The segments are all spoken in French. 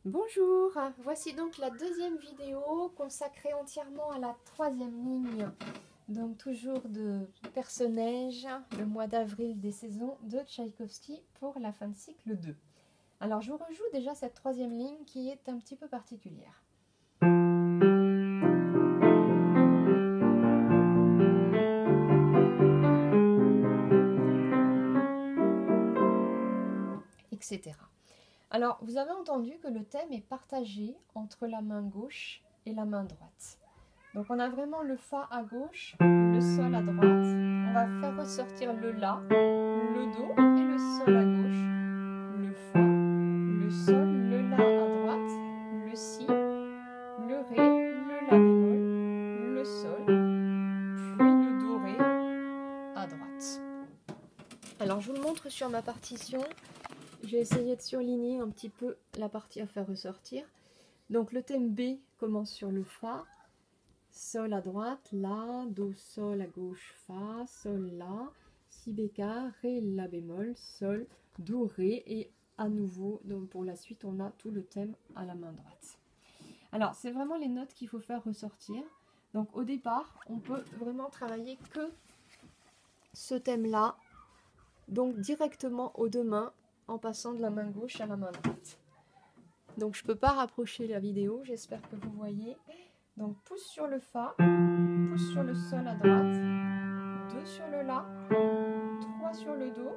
Bonjour, voici donc la deuxième vidéo consacrée entièrement à la troisième ligne, donc toujours de Perce-Neige, le mois d'avril des saisons de Tchaïkovski pour la fin de cycle 2. Alors je vous rejoue déjà cette troisième ligne qui est un petit peu particulière. Etc. Alors, vous avez entendu que le thème est partagé entre la main gauche et la main droite. Donc, on a vraiment le Fa à gauche, le Sol à droite. On va faire ressortir le La, le Do et le Sol à gauche, le Fa, le Sol, le La à droite, le Si, le Ré, le La bémol, le Sol, puis le Do Ré à droite. Alors, je vous le montre sur ma partition. J'ai essayé de surligner un petit peu la partie à faire ressortir. Donc le thème B commence sur le Fa, Sol à droite, La, Do, Sol à gauche, Fa, Sol, La, Si bécard, Ré, La bémol, Sol, Do, Ré. Et à nouveau, donc pour la suite, on a tout le thème à la main droite. Alors c'est vraiment les notes qu'il faut faire ressortir. Donc au départ, on peut vraiment travailler que ce thème-là, donc directement aux deux mains, en passant de la main gauche à la main droite. Donc je ne peux pas rapprocher la vidéo, j'espère que vous voyez. Donc pouce sur le Fa, pouce sur le Sol à droite, 2 sur le La, 3 sur le Do,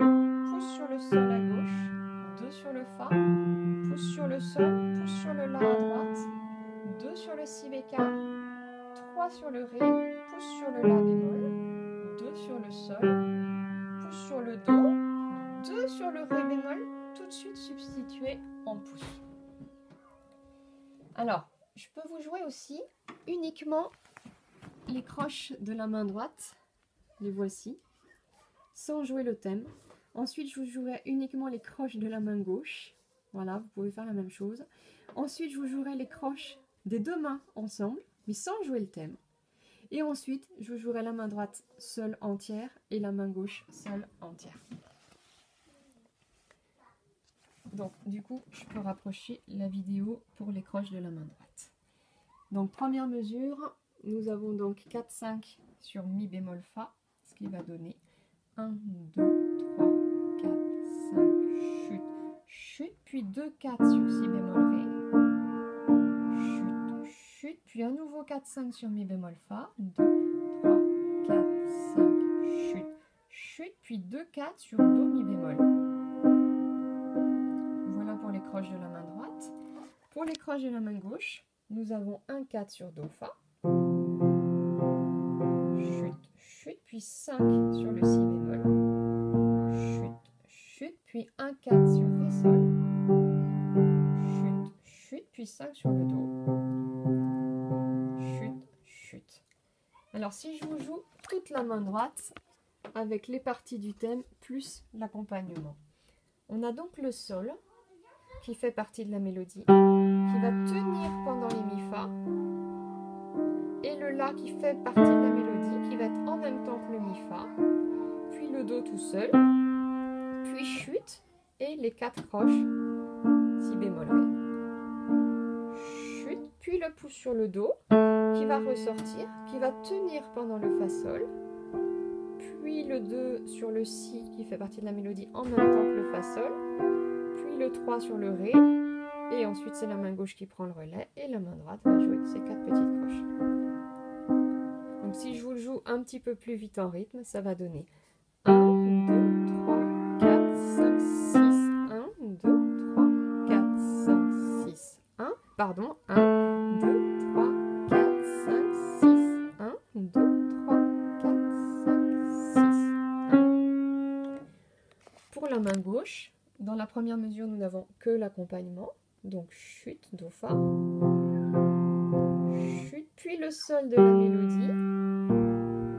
pouce sur le Sol à gauche, 2 sur le Fa, pouce sur le Sol, pouce sur le La à droite, 2 sur le Si bécard, 3 sur le Ré, pouce sur le La bémol, 2 sur le Sol, pouce sur le Do, 2 sur le Ré bémol, tout de suite substitué en pouce. Alors, je peux vous jouer aussi uniquement les croches de la main droite, les voici, sans jouer le thème. Ensuite, je vous jouerai uniquement les croches de la main gauche. Voilà, vous pouvez faire la même chose. Ensuite, je vous jouerai les croches des deux mains ensemble, mais sans jouer le thème. Et ensuite, je vous jouerai la main droite seule entière et la main gauche seule entière. Donc, du coup, je peux rapprocher la vidéo pour les croches de la main droite. Donc, première mesure, nous avons donc 4-5 sur Mi bémol Fa, ce qui va donner 1, 2, 3, 4, 5, chute, chute, puis 2, 4 sur Si bémol Ré, chute, chute, puis à nouveau 4, 5 sur Mi bémol Fa, 2, 3, 4, 5, chute, chute, puis 2, 4 sur Do, Mi bémol. Voilà pour les croches de la main droite. Pour les croches de la main gauche, nous avons un 4 sur Do, Fa, chute, chute, puis 5 sur le Si bémol, chute, chute, puis un 4 sur Ré, Sol, chute, chute, puis 5 sur le Do, chute, chute. Alors si je vous joue toute la main droite avec les parties du thème plus l'accompagnement, on a donc le Sol qui fait partie de la mélodie, qui va tenir pendant les Mi-Fa, et le La qui fait partie de la mélodie, qui va être en même temps que le Mi-Fa, puis le Do tout seul, puis chute, et les 4 croches, Si bémol Ré, chute, puis le pouce sur le Do, qui va ressortir, qui va tenir pendant le Fa Sol, puis le 2 sur le Si, qui fait partie de la mélodie en même temps que le Fa Sol, puis le 3 sur le Ré, et ensuite c'est la main gauche qui prend le relais, et la main droite va jouer ces 4 petites croches. Donc si je vous le joue un petit peu plus vite en rythme, ça va donner 1, 2, 3, 4, 5, 6, 1, 2, 3, 4, 5, 6, 1, pardon, 1, 2, 3, 4, 5, 6, 1, 2, 3, 4, 5, 6, 1. Pour la main gauche, dans la première mesure, nous n'avons que l'accompagnement, donc chute, Do, Fa, chute, puis le Sol de la mélodie,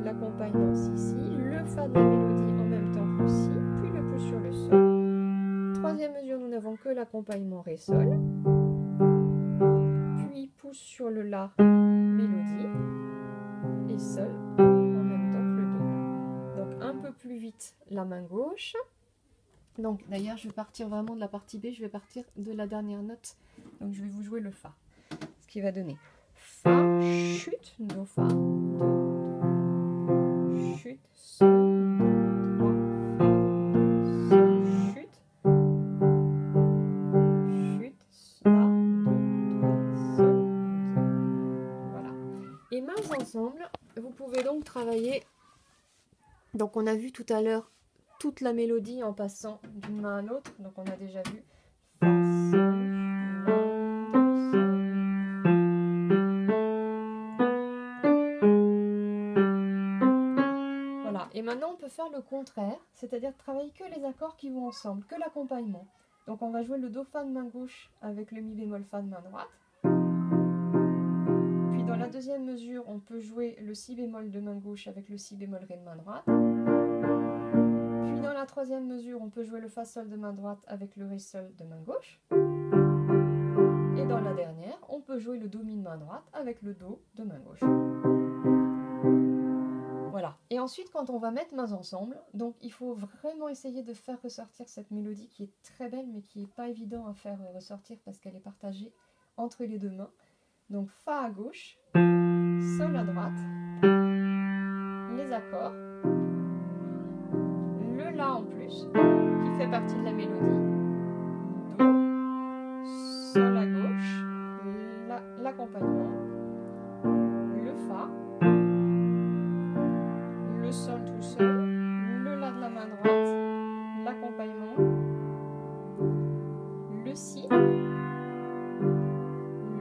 l'accompagnement Si, le Fa de la mélodie en même temps que le Si, puis le pouce sur le Sol. Troisième mesure, nous n'avons que l'accompagnement Ré, Sol, puis pouce sur le La, mélodie, et Sol en même temps que le Do. Donc un peu plus vite la main gauche. Donc d'ailleurs je vais partir vraiment de la partie B, je vais partir de la dernière note. Donc je vais vous jouer le Fa. Ce qui va donner Fa, chute, Do, Fa, Do, chute, Sol, Do, Fa, Sol, chute, La, Do, Sol, voilà. Et mains ensemble, vous pouvez donc travailler. Donc on a vu tout à l'heure toute la mélodie en passant d'une main à l'autre. Donc on a déjà vu Fa, Sol, La, Do, Sol. Voilà, et maintenant on peut faire le contraire, c'est-à-dire travailler que les accords qui vont ensemble, que l'accompagnement. Donc on va jouer le Do Fa de main gauche avec le Mi bémol Fa de main droite. Puis dans la deuxième mesure, on peut jouer le Si bémol de main gauche avec le Si bémol Ré de main droite. Puis dans la troisième mesure, on peut jouer le Fa Sol de main droite avec le Ré Sol de main gauche. Et dans la dernière, on peut jouer le Do Mi de main droite avec le Do de main gauche. Voilà. Et ensuite, quand on va mettre mains ensemble, donc il faut vraiment essayer de faire ressortir cette mélodie qui est très belle, mais qui n'est pas évident à faire ressortir parce qu'elle est partagée entre les deux mains. Donc Fa à gauche, Sol à droite, les accords, le La en plus, qui fait partie de la mélodie, Do, Sol à gauche, l'accompagnement, le Fa, le Sol tout seul, le La de la main droite, l'accompagnement, le Si,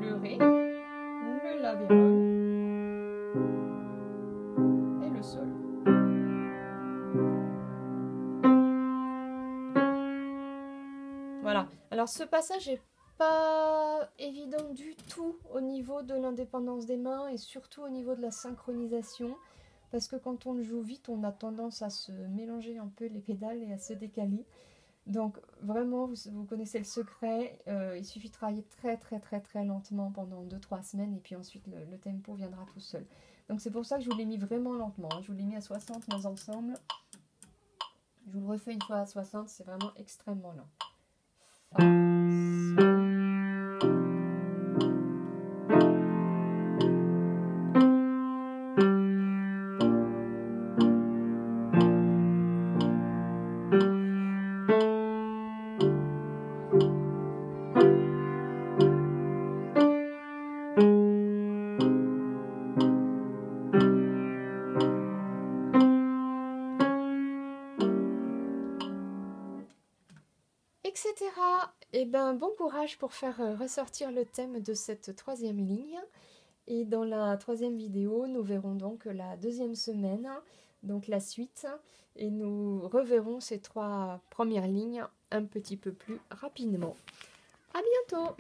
le Ré, le La bémol et le Sol. Voilà, alors ce passage n'est pas évident du tout au niveau de l'indépendance des mains et surtout au niveau de la synchronisation. Parce que quand on le joue vite, on a tendance à se mélanger un peu les pédales et à se décaler. Donc vraiment, vous connaissez le secret, il suffit de travailler très lentement pendant 2-3 semaines et puis ensuite le tempo viendra tout seul. Donc c'est pour ça que je vous l'ai mis vraiment lentement, hein. Je vous l'ai mis à 60 mains ensemble. Je vous le refais une fois à 60, c'est vraiment extrêmement lent. Fa, Sol. Etc. Et ben bon courage pour faire ressortir le thème de cette troisième ligne. Et dans la troisième vidéo, nous verrons donc la deuxième semaine, donc la suite, et nous reverrons ces 3 premières lignes un petit peu plus rapidement. À bientôt!